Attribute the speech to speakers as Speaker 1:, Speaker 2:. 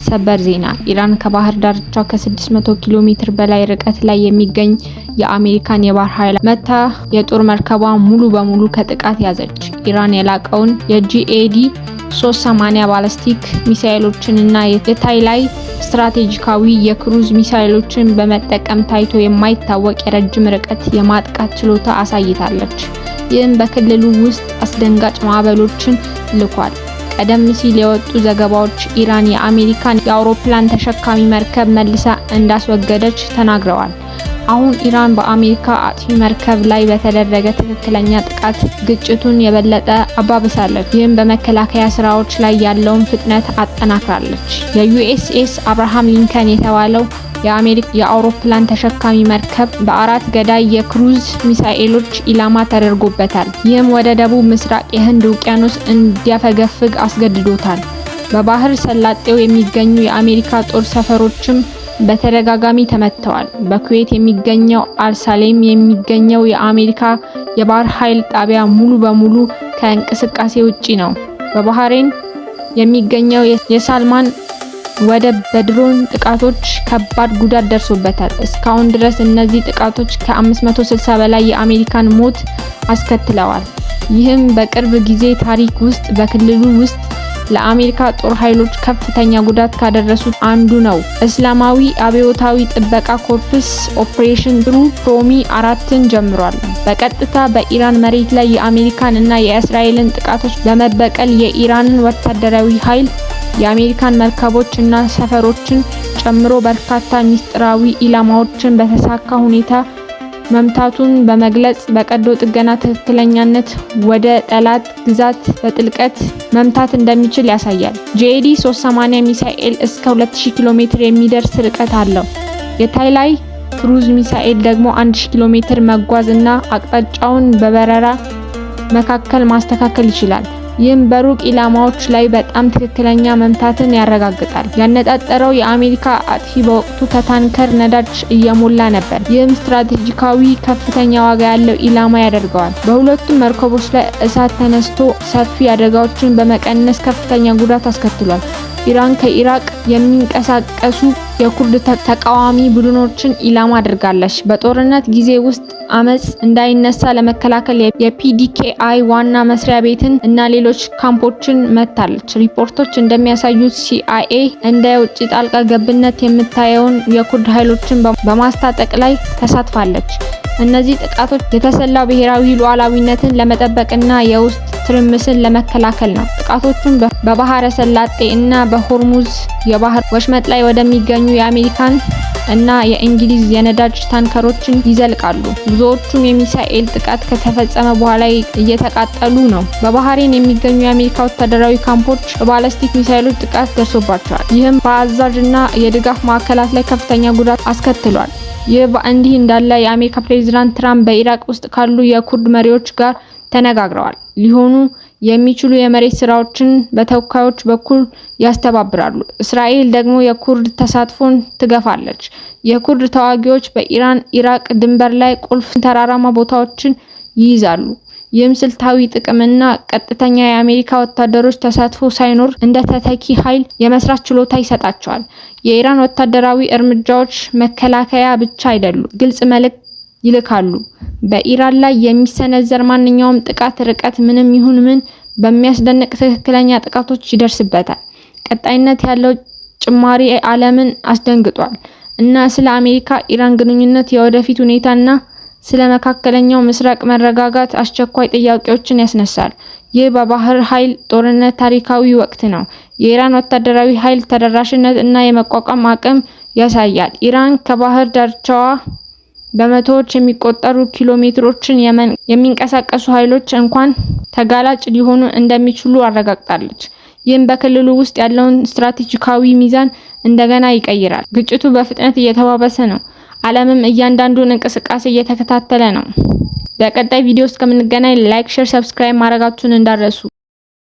Speaker 1: ሰበር ዜና ኢራን ከባህር ዳርቻው ከ600 ኪሎ ሜትር በላይ ርቀት ላይ የሚገኝ የአሜሪካን የባህር ኃይል መታ የጦር መርከቧ ሙሉ በሙሉ ከጥቃት ያዘች። ኢራን የላቀውን የጂኤዲ 380 ባላስቲክ ሚሳኤሎችንና የታይላይ ስትራቴጂካዊ የክሩዝ ሚሳኤሎችን በመጠቀም ታይቶ የማይታወቅ የረጅም ርቀት የማጥቃት ችሎታ አሳይታለች። ይህም በክልሉ ውስጥ አስደንጋጭ ማዕበሎችን ልኳል። ቀደም ሲል የወጡ ዘገባዎች ኢራን የአሜሪካን የአውሮፕላን ተሸካሚ መርከብ መልሳ እንዳስወገደች ተናግረዋል። አሁን ኢራን በአሜሪካ አጥፊ መርከብ ላይ በተደረገ ትክክለኛ ጥቃት ግጭቱን የበለጠ አባብሳለች። ይህም በመከላከያ ስራዎች ላይ ያለውን ፍጥነት አጠናክራለች። የዩኤስኤስ አብርሃም ሊንከን የተባለው የአሜሪካ የአውሮፕላን ተሸካሚ መርከብ በአራት ገዳይ የክሩዝ ሚሳኤሎች ኢላማ ተደርጎበታል። ይህም ወደ ደቡብ ምስራቅ የህንድ ውቅያኖስ እንዲያፈገፍግ አስገድዶታል። በባህር ሰላጤው የሚገኙ የአሜሪካ ጦር ሰፈሮችም በተደጋጋሚ ተመተዋል። በኩዌት የሚገኘው አልሳሌም የሚገኘው የአሜሪካ የባህር ኃይል ጣቢያ ሙሉ በሙሉ ከእንቅስቃሴ ውጪ ነው። በባህሬን የሚገኘው የሳልማን ወደብ በድሮን ጥቃቶች ከባድ ጉዳት ደርሶበታል። እስካሁን ድረስ እነዚህ ጥቃቶች ከ560 በላይ የአሜሪካን ሞት አስከትለዋል። ይህም በቅርብ ጊዜ ታሪክ ውስጥ በክልሉ ውስጥ ለአሜሪካ ጦር ኃይሎች ከፍተኛ ጉዳት ካደረሱት አንዱ ነው። እስላማዊ አብዮታዊ ጥበቃ ኮርፕስ ኦፕሬሽን ትሩ ፕሮሚ 4ን ጀምሯል። በቀጥታ በኢራን መሬት ላይ የአሜሪካን እና የእስራኤልን ጥቃቶች በመበቀል የኢራንን ወታደራዊ ኃይል የአሜሪካን መርከቦች እና ሰፈሮችን ጨምሮ በርካታ ሚስጥራዊ ኢላማዎችን በተሳካ ሁኔታ መምታቱን በመግለጽ በቀዶ ጥገና ትክክለኛነት ወደ ጠላት ግዛት በጥልቀት መምታት እንደሚችል ያሳያል። ጂኤዲ 380 ሚሳኤል እስከ 2000 ኪሎ ሜትር የሚደርስ ርቀት አለው። የታይላይ ክሩዝ ሚሳኤል ደግሞ 1000 ኪሎ ሜትር መጓዝ እና አቅጣጫውን በበረራ መካከል ማስተካከል ይችላል። ይህም በሩቅ ኢላማዎች ላይ በጣም ትክክለኛ መምታትን ያረጋግጣል። ያነጣጠረው የአሜሪካ አጥፊ በወቅቱ ከታንከር ነዳጅ እየሞላ ነበር። ይህም ስትራቴጂካዊ ከፍተኛ ዋጋ ያለው ኢላማ ያደርገዋል። በሁለቱም መርከቦች ላይ እሳት ተነስቶ ሰፊ አደጋዎችን በመቀነስ ከፍተኛ ጉዳት አስከትሏል። ኢራን ከኢራቅ የሚንቀሳቀሱ የኩርድ ተቃዋሚ ቡድኖችን ኢላማ አድርጋለች። በጦርነት ጊዜ ውስጥ አመጽ እንዳይነሳ ለመከላከል የፒዲኬአይ ዋና መስሪያ ቤትን እና ሌሎች ካምፖችን መታለች። ሪፖርቶች እንደሚያሳዩት ሲአይኤ እንደ የውጭ ጣልቃ ገብነት የምታየውን የኩርድ ኃይሎችን በማስታጠቅ ላይ ተሳትፋለች። እነዚህ ጥቃቶች የተሰላው ብሔራዊ ሉዓላዊነትን ለመጠበቅና የውስጥ ትርምስን ለመከላከል ነው። ጥቃቶቹን በባህረ ሰላጤ እና በሆርሙዝ የባህር ወሽመጥ ላይ ወደሚገኙ የአሜሪካን እና የእንግሊዝ የነዳጅ ታንከሮችን ይዘልቃሉ። ብዙዎቹም የሚሳኤል ጥቃት ከተፈጸመ በኋላ እየተቃጠሉ ነው። በባህሬን የሚገኙ የአሜሪካ ወታደራዊ ካምፖች በባላስቲክ ሚሳኤሎች ጥቃት ደርሶባቸዋል። ይህም በአዛዥ እና የድጋፍ ማዕከላት ላይ ከፍተኛ ጉዳት አስከትሏል። ይህ በእንዲህ እንዳለ የአሜሪካ ፕሬዝዳንት ትራምፕ በኢራቅ ውስጥ ካሉ የኩርድ መሪዎች ጋር ተነጋግረዋል። ሊሆኑ የሚችሉ የመሬት ስራዎችን በተወካዮች በኩል ያስተባብራሉ። እስራኤል ደግሞ የኩርድ ተሳትፎን ትገፋለች። የኩርድ ተዋጊዎች በኢራን ኢራቅ ድንበር ላይ ቁልፍ ተራራማ ቦታዎችን ይይዛሉ። ይህም ስልታዊ ጥቅምና ቀጥተኛ የአሜሪካ ወታደሮች ተሳትፎ ሳይኖር እንደ ተተኪ ኃይል የመስራት ችሎታ ይሰጣቸዋል። የኢራን ወታደራዊ እርምጃዎች መከላከያ ብቻ አይደሉም፣ ግልጽ መልእክት ይልካሉ። በኢራን ላይ የሚሰነዘር ማንኛውም ጥቃት ርቀት ምንም ይሁን ምን በሚያስደንቅ ትክክለኛ ጥቃቶች ይደርስበታል። ቀጣይነት ያለው ጭማሪ ዓለምን አስደንግጧል እና ስለ አሜሪካ ኢራን ግንኙነት የወደፊት ሁኔታና ስለ መካከለኛው ምስራቅ መረጋጋት አስቸኳይ ጥያቄዎችን ያስነሳል። ይህ በባህር ኃይል ጦርነት ታሪካዊ ወቅት ነው። የኢራን ወታደራዊ ኃይል ተደራሽነት እና የመቋቋም አቅም ያሳያል። ኢራን ከባህር ዳርቻዋ በመቶዎች የሚቆጠሩ ኪሎ ሜትሮችን የሚንቀሳቀሱ ኃይሎች እንኳን ተጋላጭ ሊሆኑ እንደሚችሉ አረጋግጣለች። ይህም በክልሉ ውስጥ ያለውን ስትራቴጂካዊ ሚዛን እንደገና ይቀይራል። ግጭቱ በፍጥነት እየተባባሰ ነው። ዓለምም እያንዳንዱን እንቅስቃሴ እየተከታተለ ነው። በቀጣይ ቪዲዮ እስከምንገናኝ ላይክ፣ ሼር፣ ሰብስክራይብ ማድረጋችሁን እንዳትረሱ።